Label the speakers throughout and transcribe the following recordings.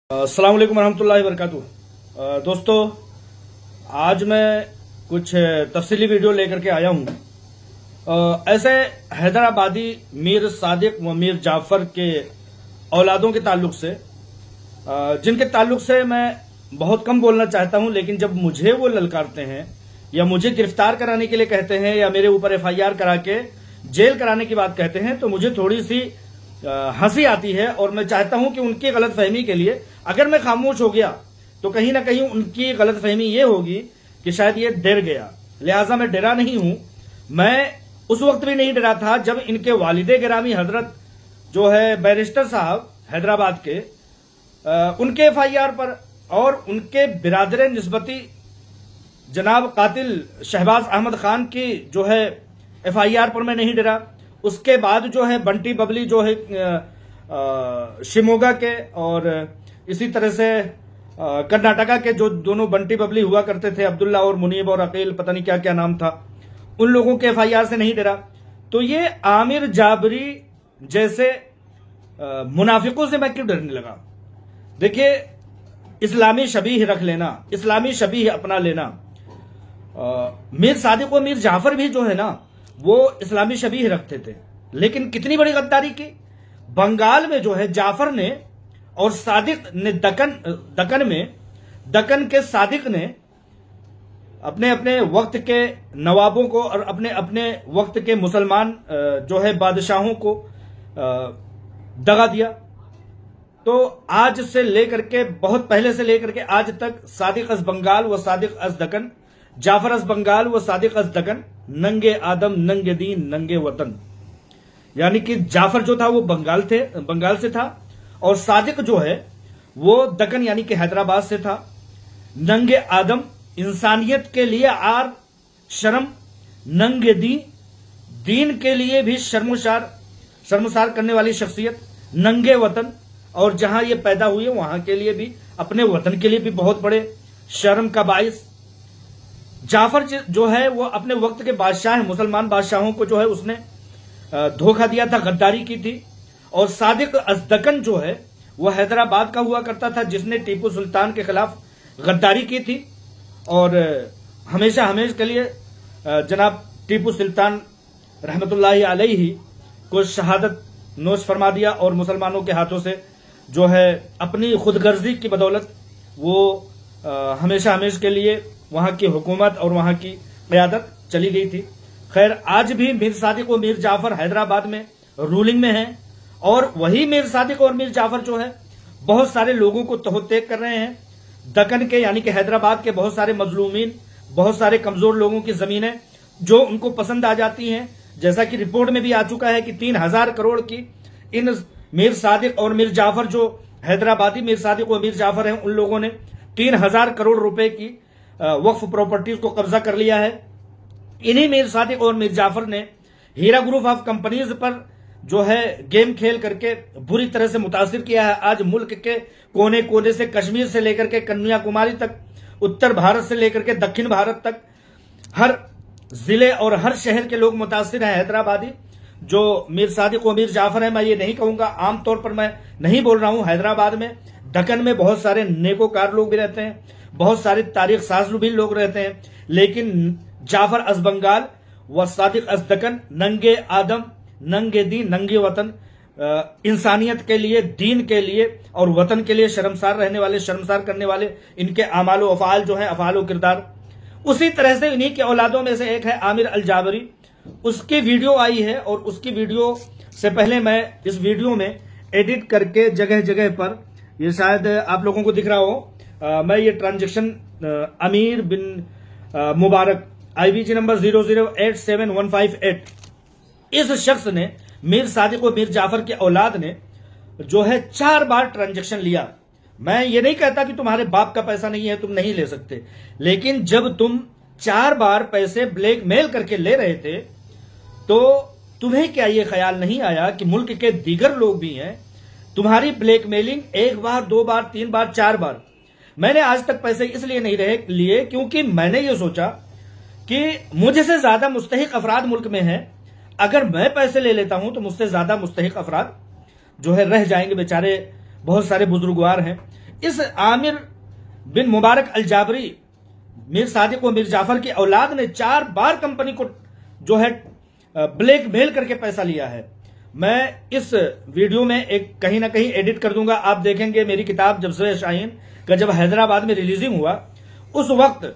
Speaker 1: अस्सलाम वालेकुम रहमतुल्लाहि वबरकातुहू। दोस्तों, आज मैं कुछ तफसीली वीडियो लेकर के आया हूं। ऐसे हैदराबादी मीर सादिक व मीर जाफर के औलादों के ताल्लुक से, जिनके ताल्लुक से मैं बहुत कम बोलना चाहता हूं, लेकिन जब मुझे वो ललकारते हैं या मुझे गिरफ्तार कराने के लिए कहते हैं या मेरे ऊपर FIR करा के जेल कराने की बात कहते हैं तो मुझे थोड़ी सी हंसी आती है। और मैं चाहता हूं कि उनकी गलतफहमी के लिए अगर मैं खामोश हो गया तो कहीं ना कहीं उनकी गलतफहमी ये होगी कि शायद ये डर गया। लिहाजा मैं डरा नहीं हूं। मैं उस वक्त भी नहीं डरा था जब इनके वालिदे गिरामी हजरत जो है बैरिस्टर साहब हैदराबाद के, उनके FIR पर और उनके बिरादर निस्बती जनाब कातिल शहबाज अहमद खान की जो है FIR पर मैं नहीं डरा। उसके बाद जो है बंटी बबली जो है शिमोगा के और इसी तरह से कर्नाटका के जो दोनों बंटी बबली हुआ करते थे, अब्दुल्ला और मुनीब और अकील, पता नहीं क्या क्या नाम था, उन लोगों के FIR से नहीं डरा। तो ये आमिर जाबरी जैसे मुनाफिकों से मैं क्यों डरने लगा? देखिए, इस्लामी शबीह रख लेना, इस्लामी शबीह अपना लेना। मीर सादिक और मीर जाफर भी जो है ना वो इस्लामी शबीह रखते थे, लेकिन कितनी बड़ी गद्दारी की। बंगाल में जो है जाफर ने और सादिक ने दक्कन के सादिक ने अपने अपने वक्त के नवाबों को और अपने अपने वक्त के मुसलमान जो है बादशाहों को दगा दिया। तो आज से लेकर के, बहुत पहले से लेकर के आज तक सादिक अज बंगाल व सादिक अज दक्कन, जाफर अज बंगाल व सादिक अज दक्कन, नंगे आदम नंगे दीन नंगे वतन। यानी कि जाफर जो था वो बंगाल से था और सादिक जो है वो दक्कन यानी कि हैदराबाद से था। नंगे आदम, इंसानियत के लिए आर शर्म, नंगे दीन के लिए भी शर्मसार करने वाली शख्सियत, नंगे वतन, और जहां ये पैदा हुए वहां के लिए भी, अपने वतन के लिए भी बहुत बड़े शर्म का बाइस। जाफर जो है वो अपने वक्त के बादशाह, मुसलमान बादशाहों को जो है उसने धोखा दिया था, गद्दारी की थी। और सादिक अज दक्कन जो है वो हैदराबाद का हुआ करता था, जिसने टीपू सुल्तान के खिलाफ गद्दारी की थी और हमेशा के लिए जनाब टीपू सुल्तान रहमतुल्लाहि अलैहि को शहादत नोश फरमा दिया और मुसलमानों के हाथों से जो है अपनी खुदगर्जी की बदौलत वो हमेशा के लिए वहां की हुकूमत और वहां की क़यादत चली गई थी। खैर, आज भी मीर सादिक और मीर जाफर हैदराबाद में रूलिंग में हैं और वही मीर सादिक और मीर जाफर जो है बहुत सारे लोगों को तोहतेक कर रहे हैं। दक्कन के यानी कि हैदराबाद के बहुत सारे मजलूमीन, बहुत सारे कमजोर लोगों की जमीनें जो उनको पसंद आ जाती हैं, जैसा कि रिपोर्ट में भी आ चुका है कि 3000 करोड़ की इन मीर सादिक और मीर जाफर, जो हैदराबादी मीर सादिक और मीर जाफर हैं, उन लोगों ने 3000 करोड़ रुपए की वक्फ प्रॉपर्टीज को कब्जा कर लिया है। इन्हीं मीर सादिक और मीर जाफर ने हीरा ग्रुप ऑफ कंपनीज पर जो है गेम खेल करके बुरी तरह से मुतासिर किया है। आज मुल्क के कोने कोने से, कश्मीर से लेकर के कन्याकुमारी तक, उत्तर भारत से लेकर के दक्षिण भारत तक, हर जिले और हर शहर के लोग मुतासिर हैं। हैदराबादी जो मीर सादिक और मीर जाफर है, मैं ये नहीं कहूंगा, आमतौर पर मैं नहीं बोल रहा हूं, हैदराबाद में, दक्कन में बहुत सारे नेकोकार लोग भी रहते हैं, बहुत सारे तारीख साज भी लोग रहते हैं, लेकिन जाफर अज बंगाल व सादिक अज दक्कन नंगे आदम नंगे दीन नंगे वतन, इंसानियत के लिए, दीन के लिए और वतन के लिए शर्मसार करने वाले इनके अमाल अफाल जो है, अफाल किरदार। उसी तरह से इन्हीं के औलादों में से एक है आमिर अल जाबरी। उसकी वीडियो आई है और उसकी वीडियो से पहले मैं इस वीडियो में एडिट करके जगह जगह पर, ये शायद आप लोगों को दिख रहा हो, मैं ये ट्रांजेक्शन अमीर बिन मुबारक IBG नंबर 0087158, इस शख्स ने मीर सादिक और मीर जाफर के औलाद ने जो है 4 बार ट्रांजेक्शन लिया। मैं ये नहीं कहता कि तुम्हारे बाप का पैसा नहीं है, तुम नहीं ले सकते, लेकिन जब तुम 4 बार पैसे ब्लैकमेल करके ले रहे थे तो तुम्हें क्या ये ख्याल नहीं आया कि मुल्क के दीगर लोग भी हैं? तुम्हारी ब्लैकमेलिंग 1 बार, 2 बार, 3 बार, 4 बार। मैंने आज तक पैसे इसलिए नहीं लिए क्योंकि मैंने ये सोचा कि मुझसे ज्यादा मुस्तहिक अफराद मुल्क में हैं। अगर मैं पैसे ले लेता हूं तो मुझसे ज्यादा मुस्तहिक अफराद जो है रह जाएंगे बेचारे। बहुत सारे बुजुर्गवार हैं, इस आमिर बिन मुबारक अल जाबरी मीर सादिक व मीर जाफर की औलाद ने 4 बार कंपनी को जो है ब्लैकमेल करके पैसा लिया है। मैं इस वीडियो में एक कहीं ना कहीं एडिट कर दूंगा, आप देखेंगे। मेरी किताब जज्बे शाहीन का जब हैदराबाद में रिलीजिंग हुआ, उस वक्त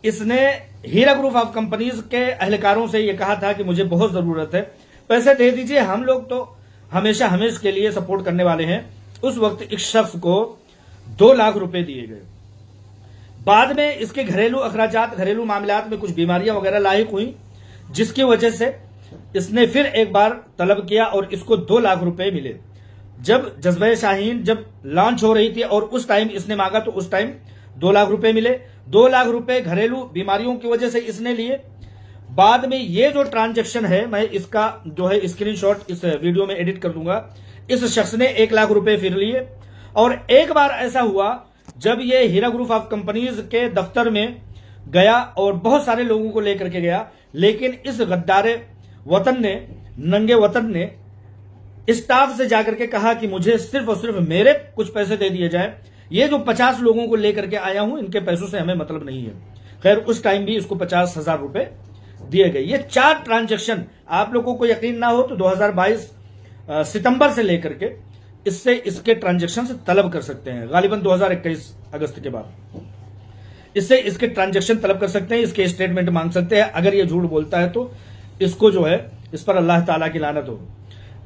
Speaker 1: इसने हीरा ग्रुप ऑफ कंपनीज के अहलकारों से यह कहा था कि मुझे बहुत जरूरत है, पैसे दे दीजिए, हम लोग तो हमेशा के लिए सपोर्ट करने वाले हैं। उस वक्त इस शख्स को 2 लाख रुपए दिए गए। बाद में इसके घरेलू अखराजात, घरेलू मामलात में कुछ बीमारियां वगैरह लाहिक हुई, जिसकी वजह से इसने फिर एक बार तलब किया और इसको 2 लाख रुपए मिले। जब जज्बे शाहीन जब लॉन्च हो रही थी और उस टाइम इसने मांगा तो उस टाइम 2 लाख रुपए मिले। 2 लाख रुपए घरेलू बीमारियों की वजह से इसने लिए। बाद में ये जो ट्रांजैक्शन है, मैं इसका जो है स्क्रीनशॉट इस वीडियो में एडिट कर दूंगा। इस शख्स ने 1 लाख रुपए फिर लिए। और एक बार ऐसा हुआ जब ये हीरा ग्रुप ऑफ कंपनीज के दफ्तर में गया और बहुत सारे लोगों को लेकर के गया, लेकिन इस गद्दारे वतन ने, नंगे वतन ने स्टाफ से जाकर के कहा कि मुझे सिर्फ और सिर्फ मेरे कुछ पैसे दे दिए जाए, ये जो 50 लोगों को लेकर के आया हूं इनके पैसों से हमें मतलब नहीं है। खैर उस टाइम भी इसको 50,000 रुपए दिए गए। ये 4 ट्रांजैक्शन आप लोगों को यकीन ना हो तो 2022 सितंबर से लेकर के इससे इसके ट्रांजैक्शन से तलब कर सकते हैं। गालिबन 2021 अगस्त के बाद इससे इसके ट्रांजैक्शन तलब कर सकते हैं, इसके स्टेटमेंट मांग सकते हैं। अगर ये झूठ बोलता है तो इसको जो है इस पर अल्लाह ताला की लानत हो।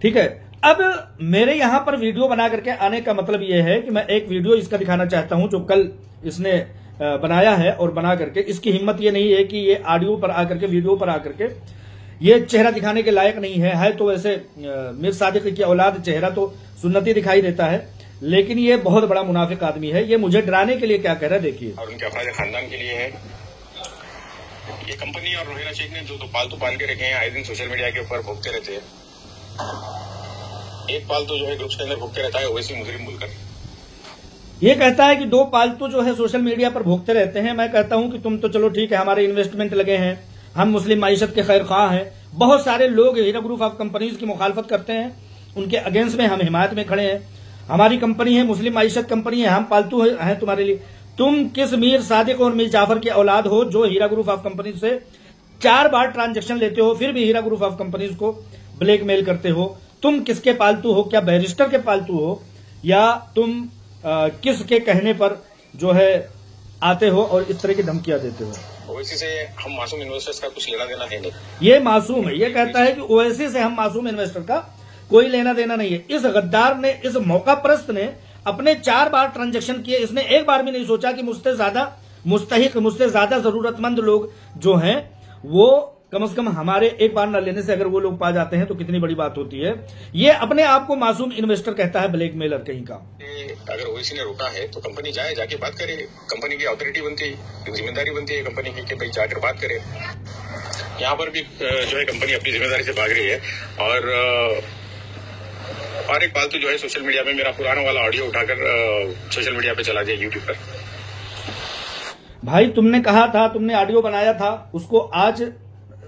Speaker 1: ठीक है, अब मेरे यहां पर वीडियो बना करके आने का मतलब यह है कि मैं एक वीडियो इसका दिखाना चाहता हूं जो कल इसने बनाया है। और बना करके इसकी हिम्मत ये नहीं है कि ये ऑडियो पर आकर के, वीडियो पर आकर के, ये चेहरा दिखाने के लायक नहीं है तो वैसे मीर सादिक की औलाद चेहरा तो सुन्नती दिखाई देता है, लेकिन ये बहुत बड़ा मुनाफिक आदमी है। ये मुझे डराने के लिए क्या कह रहा है देखिए।
Speaker 2: और उनके अफराद खानदान के लिए है ये कंपनी। और रोहिरा शेख ने जो 2 पालतू पाल के रखे हैं, आए दिन सोशल मीडिया के ऊपर भोगते रहते हैं। एक पालतू जो है ग्रुप्स के अंदर भोगते रहता है ओवैसी मुजरिम बोलकर।
Speaker 1: ये कहता है कि 2 पालतू जो है सोशल मीडिया पर भोगते रहते हैं। मैं कहता हूं कि तुम तो चलो ठीक है, हमारे इन्वेस्टमेंट लगे हैं, हम मुस्लिम माइशत के खैर ख्वाह हैं। बहुत सारे लोग हीरा ग्रुप ऑफ कंपनीज की मुखालफत करते हैं, उनके अगेंस्ट में हम हिमायत में खड़े हैं। हमारी कंपनी है, मुस्लिम माइशत कंपनी है, हम पालतू हैं तुम्हारे लिए। तुम किस मीर सादिक और मीर जाफर की औलाद हो जो हीरा ग्रुप ऑफ कंपनीज से 4 बार ट्रांजैक्शन लेते हो, फिर भी हीरा ग्रुप ऑफ कंपनीज को ब्लैकमेल करते हो? तुम किसके पालतू हो? क्या बैरिस्टर के पालतू हो, या तुम किसके कहने पर जो है आते हो और इस तरह की धमकियां देते हो?
Speaker 2: ओवैसी से हम मासूम इन्वेस्टर्स का कुछ लेना देना है नहीं।
Speaker 1: ये मासूम है, ये कहता है कि ओवैसी से हम मासूम इन्वेस्टर का कोई लेना देना नहीं है। इस गद्दार ने, इस मौका परस्त ने अपने 4 बार ट्रांजैक्शन किए। इसने एक बार भी नहीं सोचा कि मुझसे ज्यादा मुस्तहिक, मुझसे ज्यादा जरूरतमंद लोग जो हैं वो कम से कम हमारे एक बार न लेने से अगर वो लोग पा जाते हैं तो कितनी बड़ी बात होती है। ये अपने आप को मासूम इन्वेस्टर कहता है, ब्लैकमेलर कहीं का।
Speaker 2: अगर ओवैसी ने रोका है तो कंपनी जाए, जाके बात करे। कंपनी की अथॉरिटी बनती है, जिम्मेदारी बनती है कंपनी की कि भाई जाकर बात करे। यहाँ पर भी जो है कंपनी अपनी जिम्मेदारी से भाग रही है। और एक पालतू जो है सोशल मीडिया में मेरा पुराना वाला ऑडियो उठाकर सोशल मीडिया पे चला जाए, यूट्यूब पर।
Speaker 1: भाई तुमने कहा था, तुमने ऑडियो बनाया था, उसको आज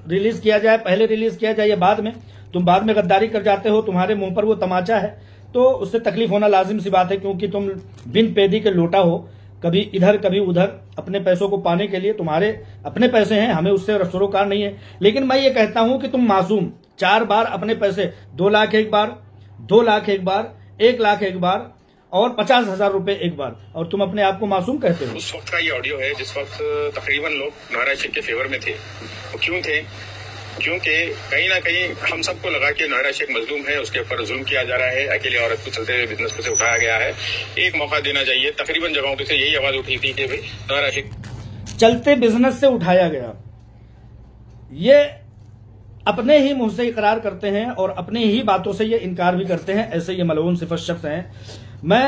Speaker 1: रिलीज किया जाए, पहले रिलीज किया जाए या बाद में? तुम बाद में गद्दारी कर जाते हो, तुम्हारे मुंह पर वो तमाचा है तो उससे तकलीफ होना लाजिम सी बात है, क्योंकि तुम बिन पैदी के लोटा हो, कभी इधर कभी उधर, अपने पैसों को पाने के लिए। तुम्हारे अपने पैसे हैं, हमें उससे सरोकार नहीं है। लेकिन मैं ये कहता हूं कि तुम मासूम 4 बार अपने पैसे, 2 लाख एक बार, 2 लाख एक बार, 1 लाख एक बार और 50,000 रुपए एक बार, और तुम अपने आप को मासूम कहते हो।
Speaker 2: उस वक्त का ये ऑडियो है जिस वक्त तकरीबन लोग नौहरा शेख के फेवर में थे। वो क्यों थे? क्योंकि कहीं ना कहीं हम सबको लगा कि नौहरा शेख मजलूम है, उसके ऊपर जुल्म किया जा रहा है, अकेले औरत को चलते हुए बिजनेस से उठाया गया है, एक मौका देना चाहिए। तकरीबन जगहों पे से यही आवाज उठी थी कि भाई नौहरा शेख
Speaker 1: चलते बिजनेस से उठाया गया। ये अपने ही मुंह से इकरार करते हैं और अपनी ही बातों से ये इनकार भी करते हैं। ऐसे ये मलऊन सिफत शख्स हैं। मैं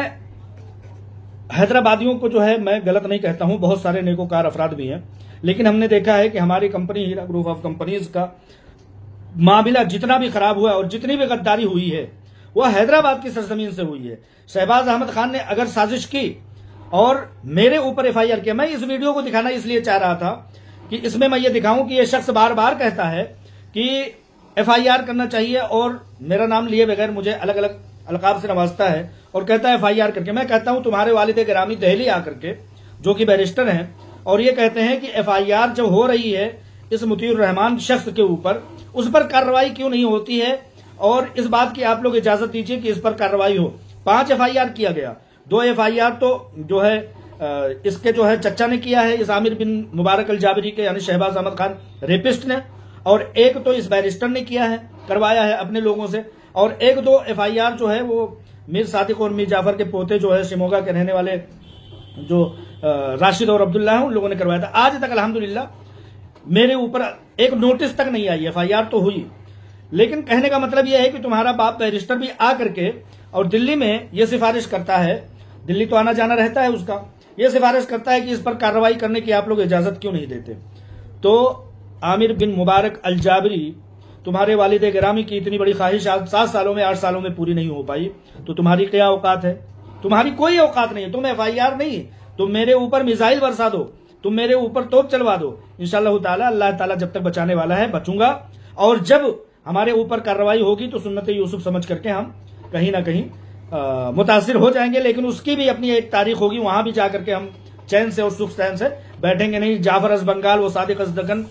Speaker 1: हैदराबादियों को जो है मैं गलत नहीं कहता हूं, बहुत सारे नेकोकार अफराद भी हैं, लेकिन हमने देखा है कि हमारी company Heera group of companies का मामला जितना भी खराब हुआ और जितनी भी गद्दारी हुई है वह हैदराबाद की सरजमीन से हुई है। शहबाज अहमद खान ने अगर साजिश की और मेरे ऊपर FIR किया, मैं इस वीडियो को दिखाना इसलिए चाह रहा था कि इसमें मैं ये दिखाऊं कि यह शख्स बार बार कहता है कि FIR करना चाहिए और मेरा नाम लिए बगैर मुझे अलग अलग अलकाब से नवाजता है और कहता है FIR करके। मैं कहता हूं तुम्हारे वालिद गिरामी दिल्ली आकर के, जो कि बैरिस्टर हैं, और ये कहते हैं कि FIR जब हो रही है इस मुतीउर रहमान शख्स के ऊपर, उस पर कार्रवाई क्यों नहीं होती है? और इस बात की आप लोग इजाजत दीजिए कि इस पर कार्रवाई हो। 5 FIR किया गया, 2 FIR तो जो है इसके जो है चच्चा ने किया है, इस आमिर बिन मुबारक अल जाबरी के, यानी शहबाज अहमद खान रेपिस्ट ने, और एक तो इस बैरिस्टर ने किया है, करवाया है अपने लोगों से, और 1-2 FIR जो है वो मीर सादिक और मीर जाफर के पोते जो है शिमोगा के रहने वाले जो राशिद और अब्दुल्ला है, उन लोगों ने करवाया था। आज तक अल्हम्दुलिल्लाह मेरे ऊपर एक नोटिस तक नहीं आई। FIR तो हुई, लेकिन कहने का मतलब यह है कि तुम्हारा बाप बैरिस्टर भी आ करके और दिल्ली में यह सिफारिश करता है, दिल्ली तो आना जाना रहता है उसका, यह सिफारिश करता है कि इस पर कार्रवाई करने की आप लोग इजाजत क्यों नहीं देते। तो आमिर बिन मुबारक अल जाबरी, तुम्हारे वालिद गिरामी की इतनी बड़ी ख्वाहिश 7 सालों में 8 सालों में पूरी नहीं हो पाई, तो तुम्हारी क्या औकात है? तुम्हारी कोई औकात नहीं है। तुम FIR नहीं, तुम मेरे ऊपर मिसाइल बरसा दो, तुम मेरे ऊपर तोप चलवा दो, इंशाअल्लाह ताला अल्लाह ताला जब तक बचाने वाला है बचूंगा। और जब हमारे ऊपर कार्रवाई होगी तो सुन्नत यूसुफ समझ करके हम कहीं ना कहीं मुतासिर हो जाएंगे, लेकिन उसकी भी अपनी एक तारीख होगी, वहां भी जाकर के हम चैन से और सुख चैन से बैठेंगे नहीं। जाफर अज बंगाल व सादिक अज दगन,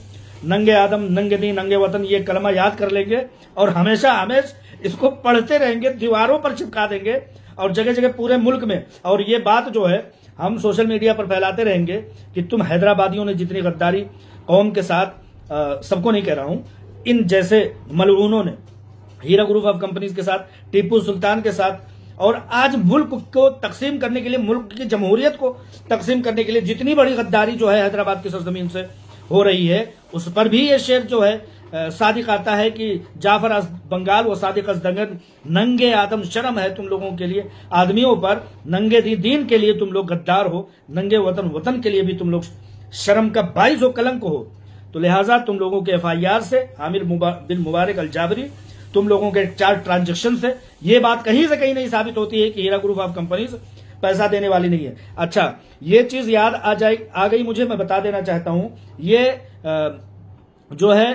Speaker 1: नंगे आदम नंगे दी नंगे वतन, ये कलमा याद कर लेंगे और हमेशा इसको पढ़ते रहेंगे, दीवारों पर चिपका देंगे और जगह जगह पूरे मुल्क में। और ये बात जो है हम सोशल मीडिया पर फैलाते रहेंगे कि तुम हैदराबादियों ने जितनी गद्दारी कौम के साथ, सबको नहीं कह रहा हूं, इन जैसे मलऊनों ने हीरा ग्रुप ऑफ कंपनीज के साथ, टिप्पू सुल्तान के साथ, और आज मुल्क को तकसीम करने के लिए, मुल्क की जमहूरियत को तकसीम करने के लिए जितनी बड़ी गद्दारी जो है हैदराबाद की सरजमीन से हो रही है, उस पर भी ये शेर जो है सादिक आता है कि जाफर अज बंगाल व सादिक अज दंगन, नंगे आदम, शर्म है तुम लोगों के लिए, आदमियों पर, नंगे दीन के लिए तुम लोग गद्दार हो, नंगे वतन के लिए भी तुम लोग शर्म का बाइस हो, कलंक हो। तो लिहाजा तुम लोगों के FIR से, आमिर बिन मुबारक अल जाबरी, तुम लोगों के 4 ट्रांजेक्शन से ये बात कहीं से कहीं नहीं साबित होती है कि हीरा ग्रुप ऑफ कंपनीज पैसा देने वाली नहीं है। अच्छा, ये चीज याद आ गई मुझे, मैं बता देना चाहता हूं, ये जो है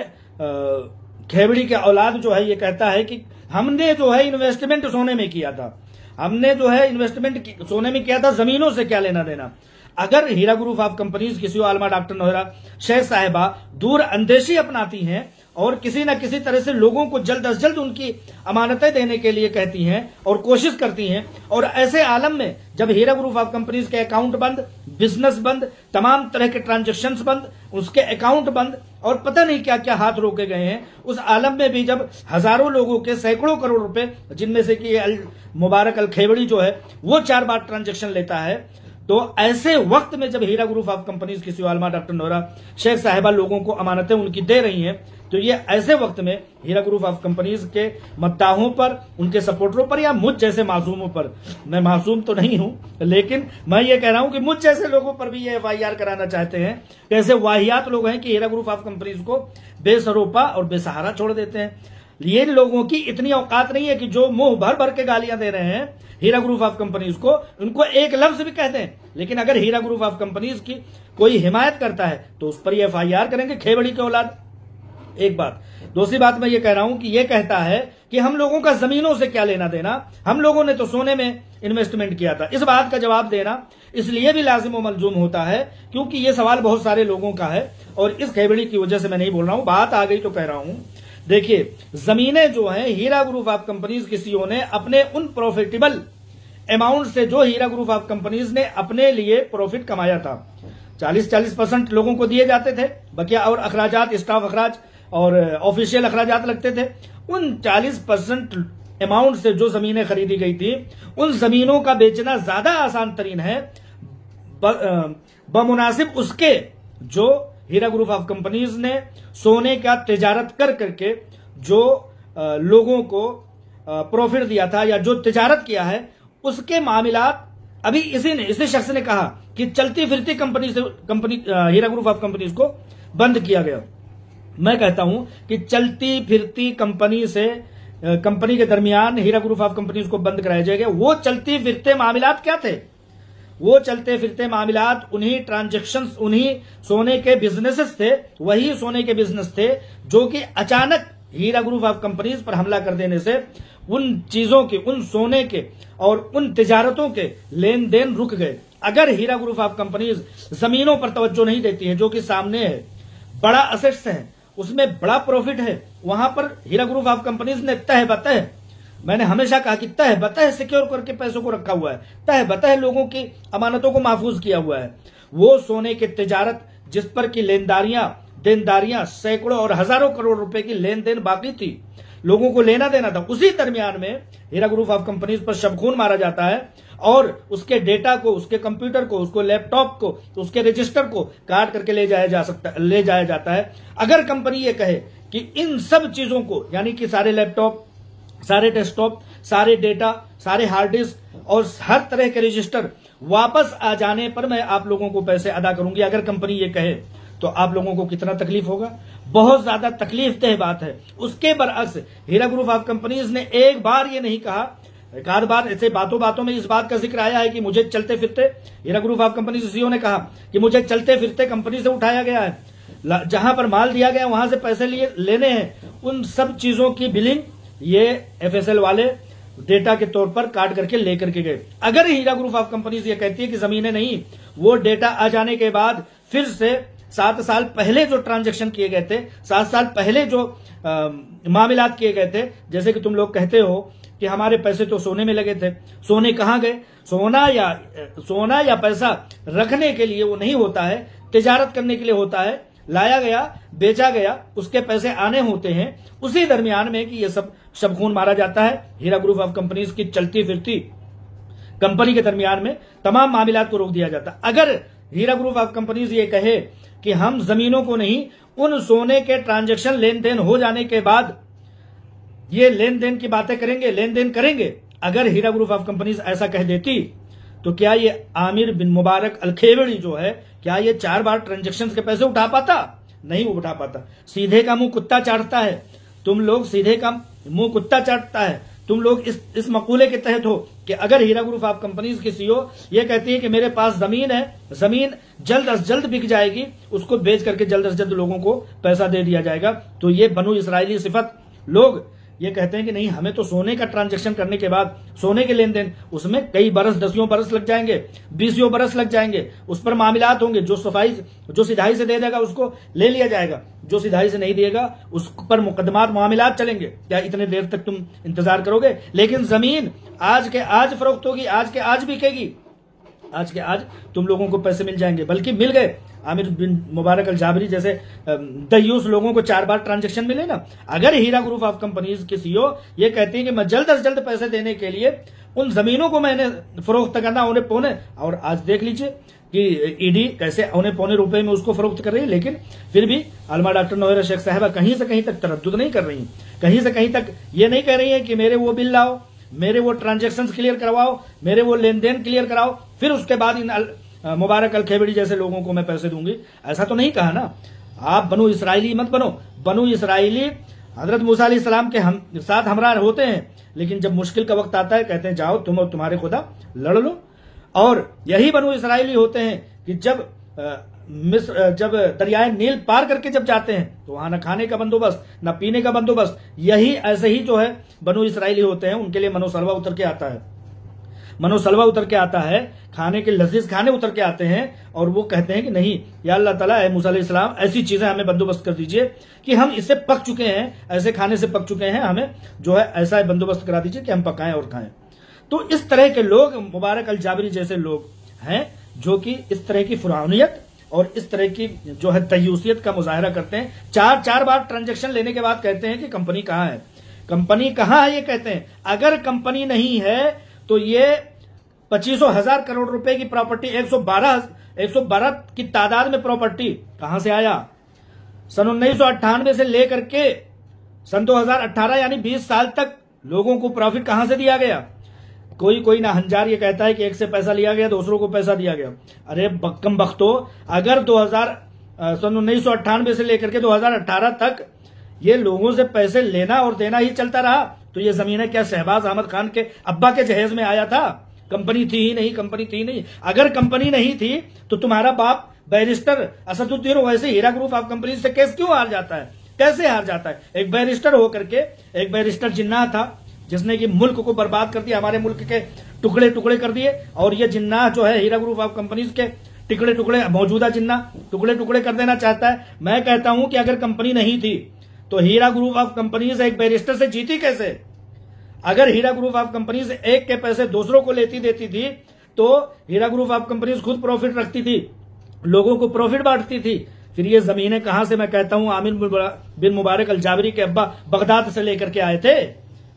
Speaker 1: खेवड़ी के औलाद जो है ये कहता है कि हमने जो है इन्वेस्टमेंट सोने में किया था, हमने जो है इन्वेस्टमेंट सोने में किया था, जमीनों से क्या लेना देना। अगर हीरा ग्रुप ऑफ कंपनीज किसी आलमा डॉक्टर नोहरा शेख साहिबा दूर अंदेशी अपनाती हैं और किसी न किसी तरह से लोगों को जल्द अज जल्द उनकी अमानतें देने के लिए कहती हैं और कोशिश करती हैं, और ऐसे आलम में जब हीरा ग्रुप ऑफ कंपनीज के अकाउंट बंद, बिजनेस बंद, तमाम तरह के ट्रांजेक्शन्स बंद, उसके अकाउंट बंद और पता नहीं क्या क्या हाथ रोके गए हैं, उस आलम में भी जब हजारों लोगों के सैकड़ों करोड़ रुपए, जिनमें से कि अल मुबारक अल खेवड़ी जो है वो 4 बार ट्रांजेक्शन लेता है, तो ऐसे वक्त में जब हीरा ग्रुप ऑफ कंपनीज किसी आलमा डॉक्टर नोहरा शेख साहिबा लोगों को अमानतें उनकी दे रही हैं, तो ये ऐसे वक्त में हीरा ग्रुप ऑफ कंपनीज के मद्दाहों पर, उनके सपोर्टरों पर, या मुझ जैसे मासूमों पर, मैं मासूम तो नहीं हूं लेकिन मैं ये कह रहा हूं कि मुझ जैसे लोगों पर भी ये FIR कराना चाहते हैं। कैसे वाहियात लोग हैं कि हीरा ग्रुप ऑफ कंपनीज को बेसरोपा और बेसहारा छोड़ देते हैं। ये लोगों की इतनी औकात नहीं है कि जो मुंह भर भर के गालियां दे रहे हैं हीरा ग्रुप ऑफ कंपनीज को, उनको एक लफ्ज भी कहते हैं, लेकिन अगर हीरा ग्रुप ऑफ कंपनीज की कोई हिमायत करता है तो उस पर FIR करेंगे खेवड़ी के औलाद। एक बात। दूसरी बात मैं ये कह रहा हूं कि ये कहता है कि हम लोगों का जमीनों से क्या लेना देना, हम लोगों ने तो सोने में इन्वेस्टमेंट किया था। इस बात का जवाब देना इसलिए भी लाजिम व मलजूम होता है क्योंकि ये सवाल बहुत सारे लोगों का है और इस खेवड़ी की वजह से मैं नहीं बोल रहा हूं, बात आ गई तो कह रहा हूं। देखिए, जमीनें जो हैं हीरा ग्रुप ऑफ कंपनीज किसी ने अपने उन प्रॉफिटेबल अमाउंट से, जो हीरा ग्रुप ऑफ कंपनीज ने अपने लिए प्रॉफिट कमाया था, 40% लोगों को दिए जाते थे, बकिया और अखराजात, स्टाफ अखराज और ऑफिशियल अखराजात लगते थे। उन 40% अमाउंट से जो जमीनें खरीदी गई थी, उन जमीनों का बेचना ज्यादा आसान तरीन है बमुनासिब उसके जो हीरा ग्रुप ऑफ कंपनीज ने सोने का तिजारत कर करके जो लोगों को प्रॉफिट दिया था या जो तिजारत किया है, उसके मामलात अभी इसी शख्स ने कहा कि चलती फिरती company Heera group of companies को बंद किया गया। मैं कहता हूं कि चलती फिरती कंपनी के दरमियान हीरा ग्रुप ऑफ कंपनीज को बंद कराया जाएगा। वो चलती फिरते मामलात क्या थे? वो चलते फिरते मामलात उन्हीं ट्रांजैक्शंस, उन्हीं सोने के बिजनेसेस थे, वही सोने के बिजनेस थे जो कि अचानक हीरा ग्रुप ऑफ कंपनीज पर हमला कर देने से उन चीजों के, उन सोने के और उन तिजारतों के लेन देन रुक गए। अगर हीरा ग्रुप ऑफ कंपनीज जमीनों पर तवज्जो नहीं देती है, जो कि सामने है, बड़ा असेट्स है, उसमें बड़ा प्रॉफिट है, वहां पर हीरा ग्रुप ऑफ कंपनीज ने तह बतह, मैंने हमेशा कहा कि तह बतह सिक्योर करके पैसों को रखा हुआ है, तह बतह लोगों की अमानतों को महफूज किया हुआ है। वो सोने की तिजारत जिस पर की लेनदारियां, देनदारियां सैकड़ों और हजारों करोड़ रुपए की लेन देन बाकी थी, लोगों को लेना देना था, उसी दरमियान में हीरा ग्रुप ऑफ कंपनीज पर शबखून मारा जाता है और उसके डेटा को, उसके कंप्यूटर को, उसको लैपटॉप को, उसके रजिस्टर को काट करके ले जाया जाता है। अगर कंपनी ये कहे कि इन सब चीजों को, यानी कि सारे लैपटॉप, सारे डेस्कटॉप, सारे डेटा, सारे हार्ड डिस्क और हर तरह के रजिस्टर वापस आ जाने पर मैं आप लोगों को पैसे अदा करूंगी, अगर कंपनी ये कहे, तो आप लोगों को कितना तकलीफ होगा? बहुत ज्यादा तकलीफ देह बात है। उसके बरअक्स हीरा ग्रुप ऑफ कंपनीज ने एक बार ये नहीं कहा, एक आध बार ऐसे बातों बातों में इस बात का जिक्र आया है कि मुझे चलते फिरते, हीरा ग्रुप ऑफ कंपनीज सीईओ ने कहा कि मुझे चलते फिरते कंपनी से उठाया गया है, जहां पर माल दिया गया वहां से पैसे लेने हैं, उन सब चीजों की बिलिंग ये एफएसएल वाले डेटा के तौर पर काट करके लेकर के गए। अगर हीरा ग्रुप ऑफ कंपनीज ये कहती है कि जमीनें नहीं, वो डेटा आ जाने के बाद फिर से 7 साल पहले जो ट्रांजैक्शन किए गए थे, 7 साल पहले जो मामलात किए गए थे, जैसे कि तुम लोग कहते हो कि हमारे पैसे तो सोने में लगे थे, सोने कहां गए? सोना या पैसा रखने के लिए वो नहीं होता है, तिजारत करने के लिए होता है, लाया गया, बेचा गया, उसके पैसे आने होते हैं। उसी दरमियान में कि ये सब शबखून मारा जाता है। हीरा ग्रुप ऑफ कंपनीज की चलती फिरती कंपनी के दरमियान में तमाम मामलात को रोक दिया जाता। अगर हीरा ग्रुप ऑफ कंपनीज ये कहे कि हम जमीनों को नहीं, उन सोने के ट्रांजैक्शन लेन देन हो जाने के बाद ये लेन देन की बातें करेंगे, लेन देन करेंगे, अगर हीरा ग्रुप ऑफ कंपनीज ऐसा कह देती, तो क्या ये आमिर बिन मुबारक अल-खेवड़ी जो है, क्या ये 4 बार ट्रांजैक्शन के पैसे उठा पाता? नहीं उठा पाता। सीधे का मुंह कुत्ता चाटता है, तुम लोग सीधे का मुंह कुत्ता चाटता है। तुम लोग इस मकूले के तहत हो कि अगर हीरा ग्रुप ऑफ कंपनीज की सीईओ ये कहती है कि मेरे पास जमीन है, जमीन जल्द अज जल्द बिक जाएगी, उसको बेच करके जल्द अज जल्द लोगों को पैसा दे दिया जाएगा, तो ये बनु इसराइली सिफत लोग ये कहते हैं कि नहीं, हमें तो सोने का ट्रांजैक्शन करने के बाद, सोने के लेन देन, उसमें कई बरस, 10 बरस लग जाएंगे, 20 बरस लग जाएंगे, उस पर मामलात होंगे। जो सिधाई से दे देगा उसको ले लिया जाएगा, जो सिधाई से नहीं देगा उस पर मुकदमात मामलात चलेंगे। क्या इतने देर तक तुम इंतजार करोगे? लेकिन जमीन आज के आज फरोख्त होगी, आज के आज बिकेगी, आज के आज तुम लोगों को पैसे मिल जाएंगे। बल्कि मिल गए। आमिर बिन मुबारक अल जाबरी जैसे दयूस लोगों को 4 बार ट्रांजैक्शन मिले ना। अगर हीरा ग्रुप ऑफ कंपनीज की सीईओ ये कहती है कि मैं जल्द से जल्द पैसे देने के लिए उन जमीनों को मैंने फरोख्त करना, उन्हें पौने, और आज देख लीजिए कि ईडी कैसे उन्हें पौने रुपए में उसको फरोख्त कर रही है, लेकिन फिर भी अलमा डॉक्टर नौहरा शेख साहबा कहीं से कहीं तक तरद्दुद नहीं कर रही, कहीं से कहीं तक ये नहीं कह रही है कि मेरे वो बिल लाओ, मेरे वो ट्रांजैक्शन क्लियर करवाओ, मेरे वो लेन देन क्लियर कराओ, फिर उसके बाद इन मुबारक अल खेवड़ी जैसे लोगों को मैं पैसे दूंगी। ऐसा तो नहीं कहा ना। आप बनु इसराइली मत बनो। बनु इसराइली हजरत मूसा अलैहिस्सलाम के साथ हमरा होते हैं, लेकिन जब मुश्किल का वक्त आता है कहते हैं जाओ तुम और तुम्हारे खुदा लड़ लो। और यही बनु इसराइली होते हैं कि जब दरियाए नील पार करके जब जाते हैं तो वहां न खाने का बंदोबस्त, न पीने का बंदोबस्त। यही ऐसे ही जो है बनु इसराइली होते हैं, उनके लिए मनोसलवा उतर के आता है, मनोसलवा उतर के आता है, खाने के लजीज खाने उतर के आते हैं, और वो कहते हैं कि नहीं या अल्लाह ताला, ऐ मूसा अलैहिस्सलाम, ऐसी चीजें हमें बंदोबस्त कर दीजिए कि हम इससे पक चुके हैं, ऐसे खाने से पक चुके हैं, हमें जो है ऐसा बंदोबस्त करा दीजिए कि हम पकाएं और खाएं। तो इस तरह के लोग, मुबारक अल जाबरी जैसे लोग हैं जो कि इस तरह की फुरानियत और इस तरह की जो है तयूसियत का मुजाहरा करते हैं। 4 बार ट्रांजैक्शन लेने के बाद कहते हैं कि कंपनी कहां है, कंपनी कहां है, ये कहते हैं। अगर कंपनी नहीं है तो ये 25,000 करोड़ रुपए की प्रॉपर्टी, 112 की तादाद में प्रॉपर्टी कहां से आया? सन 1998 से लेकर के सन 2018 यानी 20 साल तक लोगों को प्रॉफिट कहां से दिया गया? कोई ना हंजार ये कहता है कि एक से पैसा लिया गया, दूसरों को पैसा दिया गया। अरे बक्कम बख्तो, अगर सन 1998 से लेकर के 2018 तक ये लोगों से पैसे लेना और देना ही चलता रहा, तो ये जमीनें क्या शहबाज अहमद खान के अब्बा के जहेज में आया था? कंपनी थी ही नहीं, कंपनी थी ही नहीं। अगर कंपनी नहीं थी तो तुम्हारा बाप barrister Asaduddin Owaisi Heera group of company से केस क्यों हार जाता है? कैसे हार जाता है? एक बैरिस्टर होकर के, एक बैरिस्टर जिन्ना था जिसने कि मुल्क को बर्बाद कर दिया, हमारे मुल्क के टुकड़े टुकड़े कर दिए। और ये जिन्ना जो है हीरा ग्रुप ऑफ कंपनीज के टुकड़े टुकड़े, मौजूदा जिन्ना टुकड़े टुकड़े कर देना चाहता है। मैं कहता हूं कि अगर कंपनी नहीं थी तो हीरा ग्रुप ऑफ कंपनीज एक बैरिस्टर से जीती कैसे? अगर हीरा ग्रुप ऑफ कंपनीज एक के पैसे दूसरों को लेती देती थी तो हीरा ग्रुप ऑफ कंपनीज खुद प्रॉफिट रखती थी, लोगों को प्रॉफिट बांटती थी। फिर ये जमीनें कहां से, मैं कहता हूं आमिर बिन मुबारक अल जाबरी के अब्बा बगदाद से लेकर के आए थे।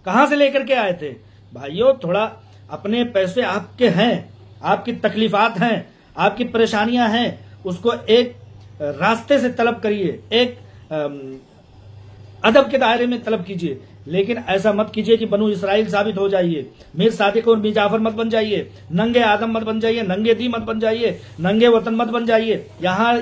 Speaker 1: कहां से लेकर के आए थे? भाइयों, थोड़ा अपने पैसे आपके हैं, आपकी तकलीफात हैं, आपकी परेशानियां हैं, उसको एक रास्ते से तलब करिए, एक अदब के दायरे में तलब कीजिए। लेकिन ऐसा मत कीजिए कि बनु इसराइल साबित हो जाइए, मीर सादिक और मीर जाफर मत बन जाइए, नंगे आदम मत बन जाइए, नंगे दी मत बन जाइए, नंगे वतन मत बन जाइए। यहां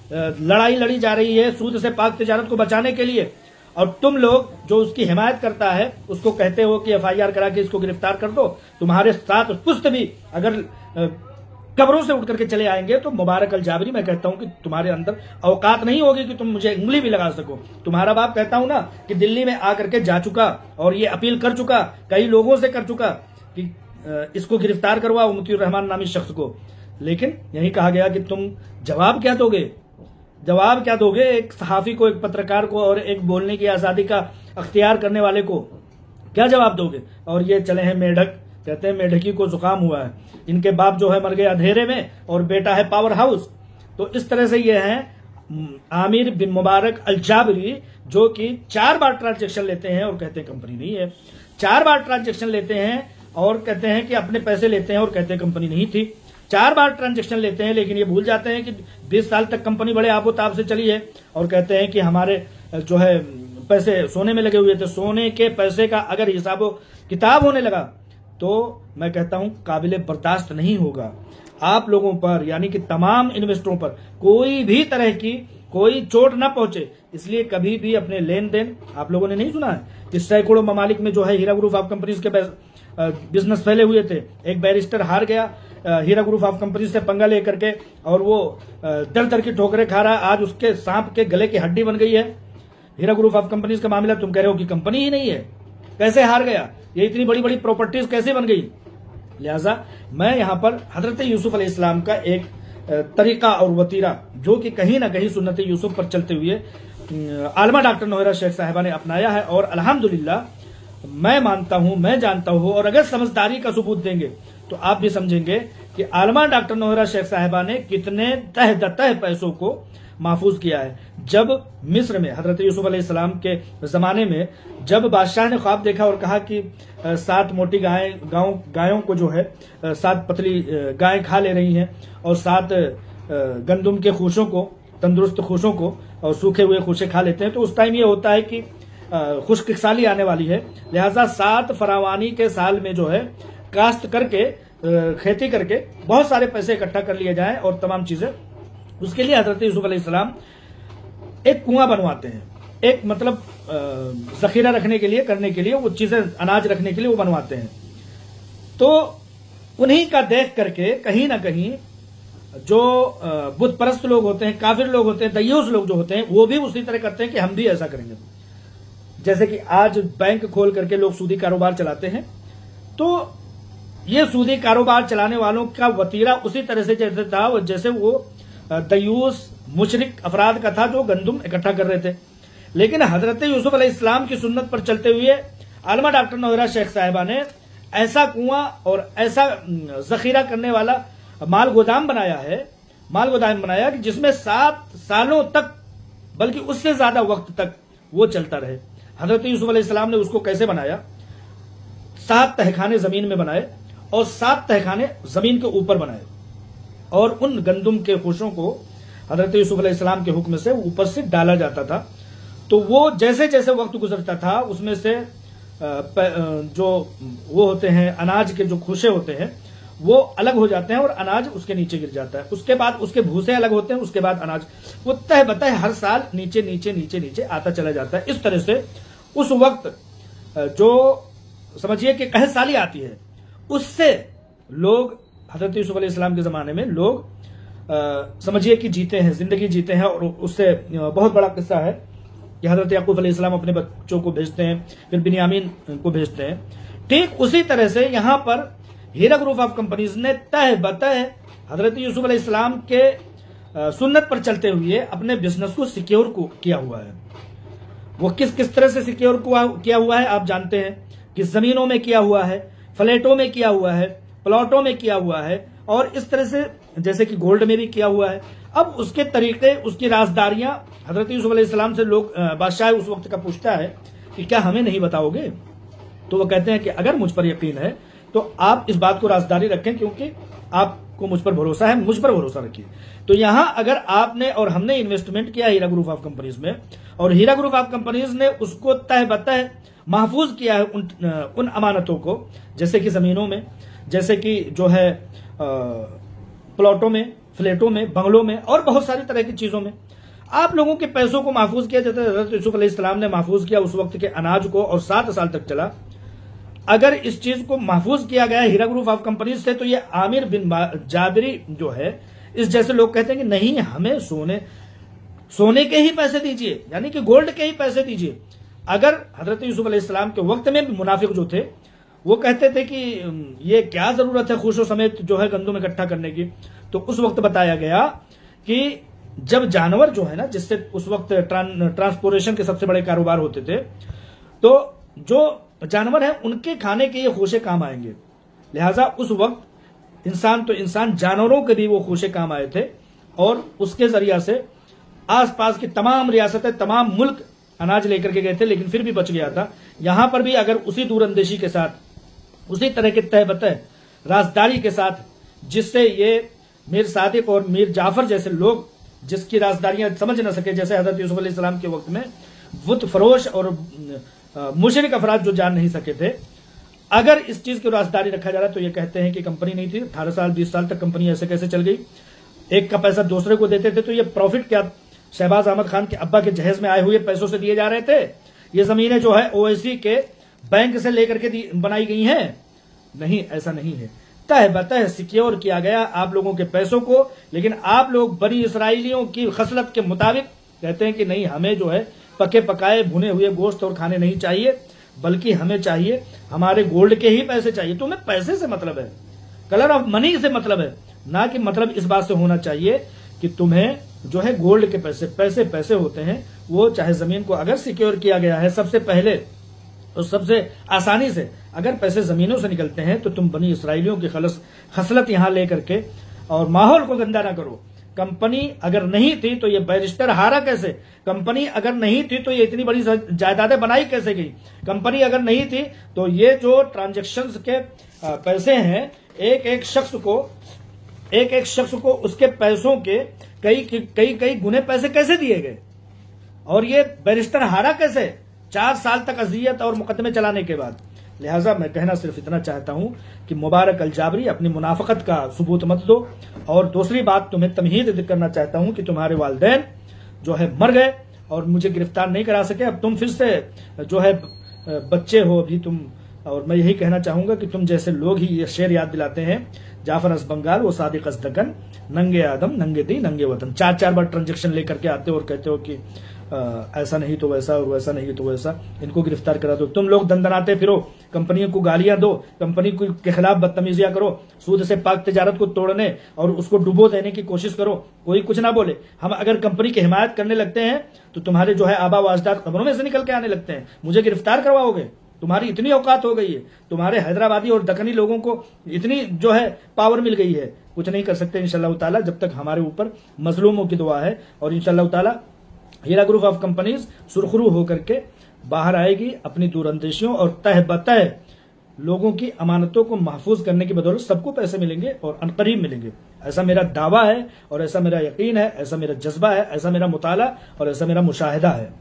Speaker 1: लड़ाई लड़ी जा रही है सूद से पाक तिजारत को बचाने के लिए, और तुम लोग जो उसकी हिमायत करता है उसको कहते हो कि FIR करा के इसको गिरफ्तार कर दो। तुम्हारे साथ पुस्त भी अगर कब्रों से उठ करके चले आएंगे तो मुबारक अल जाबरी, मैं कहता हूं कि तुम्हारे अंदर औकात नहीं होगी कि तुम मुझे उंगली भी लगा सको। तुम्हारा बाप कहता हूं ना कि दिल्ली में आकर के जा चुका और ये अपील कर चुका, कई लोगों से कर चुका कि इसको गिरफ्तार करवाओ, मुतीउर रहमान नामी शख्स को। लेकिन यही कहा गया कि तुम जवाब क्या दोगे? जवाब क्या दोगे एक सहाफी को, एक पत्रकार को और एक बोलने की आजादी का अख्तियार करने वाले को? क्या जवाब दोगे? और ये चले हैं मेढक, कहते हैं मेढकी को जुकाम हुआ है, इनके बाप जो है मर गए अंधेरे में और बेटा है पावर हाउस। तो इस तरह से ये हैं आमिर बिन मुबारक अल जाबरी, जो कि 4 बार ट्रांजेक्शन लेते हैं और कहते हैं कंपनी नहीं है। 4 बार ट्रांजेक्शन लेते हैं और कहते हैं कि अपने पैसे लेते हैं और कहते हैं कंपनी नहीं थी। 4 बार ट्रांजेक्शन लेते हैं लेकिन ये भूल जाते हैं कि 20 साल तक कंपनी बड़े आबोताब से चली है, और कहते हैं कि हमारे जो है पैसे सोने में लगे हुए थे। सोने के पैसे का अगर हिसाबो किताब होने लगा तो मैं कहता हूं काबिले बर्दाश्त नहीं होगा। आप लोगों पर, यानी कि तमाम इन्वेस्टरों पर कोई भी तरह की कोई चोट न पहुंचे, इसलिए कभी भी अपने लेन देन, आप लोगों ने नहीं सुना है कि सैकड़ों ममालिक में जो है हीरा ग्रुप ऑफ कंपनीज के बिजनेस फैले हुए थे। एक बैरिस्टर हार गया हीरा ग्रुप ऑफ कंपनी से पंगा लेकर के, और वो दर दर की ठोकरें खा रहा है, आज उसके सांप के गले की हड्डी बन गई है हीरा ग्रुप ऑफ कंपनीज का मामला। तुम कह रहे हो कि कंपनी ही नहीं है, कैसे हार गया? ये इतनी बड़ी बड़ी प्रॉपर्टीज कैसे बन गई? लिहाजा मैं यहां पर हजरत यूसुफ अलैहिस्सलाम का एक तरीका और वतीरा, जो कि कहीं ना कहीं सुन्नत यूसुफ पर चलते हुए आलमा डॉक्टर नोहरा शेख साहिबा ने अपनाया है, और अल्हम्दुलिल्लाह मैं मानता हूं, मैं जानता हूं, और अगर समझदारी का सबूत देंगे तो आप भी समझेंगे कि आलमा डॉक्टर नोहरा शेख साहिबा ने कितने तह पैसों को महफूज किया है। जब मिस्र में हजरत यूसुफ अलैहिस्सलाम के जमाने में जब बादशाह ने ख्वाब देखा और कहा कि 7 मोटी गायों को जो है 7 पतली गायें खा ले रही हैं, और 7 गंदुम के खूशों को, तंदुरुस्त खूशों को और सूखे हुए खूशे खा लेते हैं, तो उस टाइम ये होता है कि खुश्क साली आने वाली है। लिहाजा 7 फरावानी के साल में जो है काश्त करके, खेती करके बहुत सारे पैसे इकट्ठा कर लिए जाएं और तमाम चीजें। उसके लिए हजरत यूसुफ अलैहिस्सलाम एक कुआं बनवाते हैं, एक मतलब जखीरा रखने के लिए, करने के लिए, वो चीजें अनाज रखने के लिए वो बनवाते हैं। तो उन्हीं का देख करके कहीं ना कहीं जो बुत परस्त लोग होते हैं, काफिर लोग होते हैं, दय्यूस लोग जो होते हैं, वो भी उसी तरह करते हैं कि हम भी ऐसा करेंगे। जैसे कि आज बैंक खोल करके लोग सूदी कारोबार चलाते हैं, तो ये सूदी कारोबार चलाने वालों का वतीरा उसी तरह से जैसे था जैसे वो दयूस मुशरिक अफराद का था जो गंदुम इकट्ठा कर रहे थे। लेकिन हजरत यूसुफ अलैहिस्सलाम की सुन्नत पर चलते हुए आलमा डॉक्टर नोहरा शेख साहिबा ने ऐसा कुआं और ऐसा जखीरा करने वाला माल गोदाम बनाया कि जिसमें 7 सालों तक, बल्कि उससे ज्यादा वक्त तक वो चलता रहे। हजरत यूसुफ अलैहिस्सलाम ने उसको कैसे बनाया? 7 तहखाने जमीन में बनाए और 7 तहखाने जमीन के ऊपर बनाए, और उन गंदुम के खुशों को हजरत यूसुफ अलैहिस्सलाम के हुक्म से ऊपर से डाला जाता था। तो वो जैसे जैसे वक्त गुजरता था उसमें से जो वो होते हैं अनाज के जो खुशे होते हैं वो अलग हो जाते हैं और अनाज उसके नीचे गिर जाता है। उसके बाद उसके भूसे अलग होते हैं, उसके बाद अनाज वो तह बतह हर साल नीचे नीचे नीचे नीचे आता चला जाता है। इस तरह से उस वक्त जो समझिए कि कहत साली आती है, उससे लोग हजरत यूसुफ अलैहिस्सलाम के जमाने में लोग समझिए कि जीते हैं, जिंदगी जीते हैं। और उससे बहुत बड़ा किस्सा है कि हजरत याकूब अलैहिस्सलाम अपने बच्चों को भेजते हैं, फिर बिन्यामीन को भेजते हैं। ठीक उसी तरह से यहां पर हीरा ग्रुप ऑफ कंपनीज ने तह बतह हजरत यूसुफ अलैहिस्सलाम के सुन्नत पर चलते हुए अपने बिजनेस को सिक्योर किया हुआ है। वो किस तरह से सिक्योर किया हुआ है आप जानते हैं कि जमीनों में किया हुआ है, फ्लैटों में किया हुआ है, प्लॉटों में किया हुआ है, और इस तरह से जैसे कि गोल्ड में भी किया हुआ है। अब उसके तरीके, उसकी राजदारियां हजरत यूसुफ अलैहिस्सलाम से लोग, बादशाह उस वक्त का पूछता है कि क्या हमें नहीं बताओगे? तो वो कहते हैं कि अगर मुझ पर यकीन है तो आप इस बात को राजदारी रखें, क्योंकि आपको मुझ पर भरोसा है, मुझ पर भरोसा रखिए। तो यहां अगर आपने और हमने इन्वेस्टमेंट किया हीरा ग्रुप ऑफ कंपनीज में, और हीरा ग्रुप ऑफ कंपनीज ने उसको तह बतह महफूज किया है उन अमानतों को, जैसे कि जमीनों में, जैसे कि जो है प्लॉटों में, फ्लैटों में, बंगलों में, और बहुत सारी तरह की चीजों में आप लोगों के पैसों को महफूज किया, जैसे हजरत यूसुफ अलैहिस्सलाम ने महफूज किया उस वक्त के अनाज को, और 7 साल तक चला। अगर इस चीज को महफूज किया गया हीरा ग्रुप ऑफ कंपनीज से, तो ये आमिर बिन जाबिरी जो है, इस जैसे लोग कहते हैं कि नहीं, हमें सोने के ही पैसे दीजिए, यानी कि गोल्ड के ही पैसे दीजिए। अगर हजरत यूसुफ अलैहिस्सलाम के वक्त में भी मुनाफिक जो थे वो कहते थे कि ये क्या जरूरत है खुशो समेत जो है गंदुम इकट्ठा करने की, तो उस वक्त बताया गया कि जब जानवर जो है ना, जिससे उस वक्त ट्रांसपोर्टेशन के सबसे बड़े कारोबार होते थे, तो जो जानवर है उनके खाने के ये खोशे काम आएंगे। लिहाजा उस वक्त इंसान तो इंसान, जानवरों के भी वो खोशे काम आए थे, और उसके जरिया से आसपास की तमाम रियासतें, तमाम मुल्क अनाज लेकर के गए थे, लेकिन फिर भी बच गया था। यहां पर भी अगर उसी दूरंदेशी के साथ, उसी तरह के तह बतह राजदारी के साथ, जिससे ये मीर सादिक और मीर जाफर जैसे लोग, जिसकी राजदारियां समझ न सके, जैसे हजरत यूसुफ अलैहिस्सलाम के वक्त में बुत फरोश और मुशरिक अफराद जो जान नहीं सके थे, अगर इस चीज की राजदारी रखा जा रहा है, तो ये कहते हैं कि कंपनी नहीं थी। 18 साल 20 साल तक कंपनी ऐसे कैसे चल गई? एक का पैसा दूसरे को देते थे, तो ये प्रॉफिट क्या शहबाज अहमद खान के अब्बा के जहेज में आए हुए पैसों से दिए जा रहे थे? ये जमीनें जो है ओवैसी के बैंक से लेकर के बनाई गई हैं? नहीं, ऐसा नहीं है। तह बतह सिक्योर किया गया आप लोगों के पैसों को, लेकिन आप लोग बनी इसराइलियों की खसलत के मुताबिक कहते हैं कि नहीं, हमें जो है पके पकाए भुने हुए गोश्त और खाने नहीं चाहिए, बल्कि हमें चाहिए, हमारे गोल्ड के ही पैसे चाहिए। तुम्हें पैसे से मतलब है, कलर ऑफ मनी से मतलब है, ना कि मतलब इस बात से होना चाहिए कि तुम्हें जो है गोल्ड के पैसे होते हैं, वो चाहे जमीन को अगर सिक्योर किया गया है सबसे पहले और सबसे आसानी से, अगर पैसे जमीनों से निकलते हैं, तो तुम बनी इसराइलियों की खसलत यहां लेकर के और माहौल को गंदा ना करो। कंपनी अगर नहीं थी तो ये बैरिस्टर हारा कैसे? कंपनी अगर नहीं थी तो ये इतनी बड़ी जायदादें बनाई कैसे गई? कंपनी अगर नहीं थी तो ये जो ट्रांजैक्शंस के पैसे हैं, एक एक शख्स को उसके पैसों के कई गुने पैसे कैसे दिए गए? और ये बैरिस्टर हारा कैसे 4 साल तक अजियत और मुकदमे चलाने के बाद? लिहाजा मैं कहना सिर्फ इतना चाहता हूं कि मुबारक अल जाबरी, अपनी मुनाफकत का सबूत मत दो। और दूसरी बात, तुम्हें तमहीद करना चाहता हूं कि तुम्हारे वालिदैन जो है मर गए और मुझे गिरफ्तार नहीं करा सके। अब तुम फिर से जो है बच्चे हो अभी तुम, और मैं यही कहना चाहूंगा कि तुम जैसे लोग ही ये शेर याद दिलाते हैं, जाफर अस बंगाल वो सादिक अस दकन, नंगे आदम नंगे दी नंगे वतन। 4 बार ट्रांजेक्शन लेकर के आते हो और कहते हो कि ऐसा नहीं तो वैसा और वैसा नहीं तो वैसा, इनको गिरफ्तार करा दो। तुम लोग दंदनाते फिरो, कंपनियों को गालियां दो, कंपनी के खिलाफ बदतमीजियां करो, सूद से पाक तिजारत को तोड़ने और उसको डुबो देने की कोशिश करो, कोई कुछ ना बोले। हम अगर कंपनी की हिमायत करने लगते हैं तो तुम्हारे जो है आबा व अजदाद कब्रों में से निकल के आने लगते हैं, मुझे गिरफ्तार करवाओगे? तुम्हारी इतनी औकात हो गई है, तुम्हारे हैदराबादी और दक्कनी लोगों को इतनी जो है पावर मिल गई है, कुछ नहीं कर सकते इंशाअल्लाह ताला, जब तक हमारे ऊपर मजलूमों की दुआ है। और इंशाअल्लाह ताला हीरा ग्रुप ऑफ कंपनीज सुरखरू होकर के बाहर आएगी, अपनी दूरंदेशियों और तह बतह लोगों की अमानतों को महफूज करने की बदौलत सबको पैसे मिलेंगे और अनकरीब मिलेंगे। ऐसा मेरा दावा है और ऐसा मेरा यकीन है, ऐसा मेरा जज्बा है, ऐसा मेरा मुताला और ऐसा मेरा मुशाहिदा है।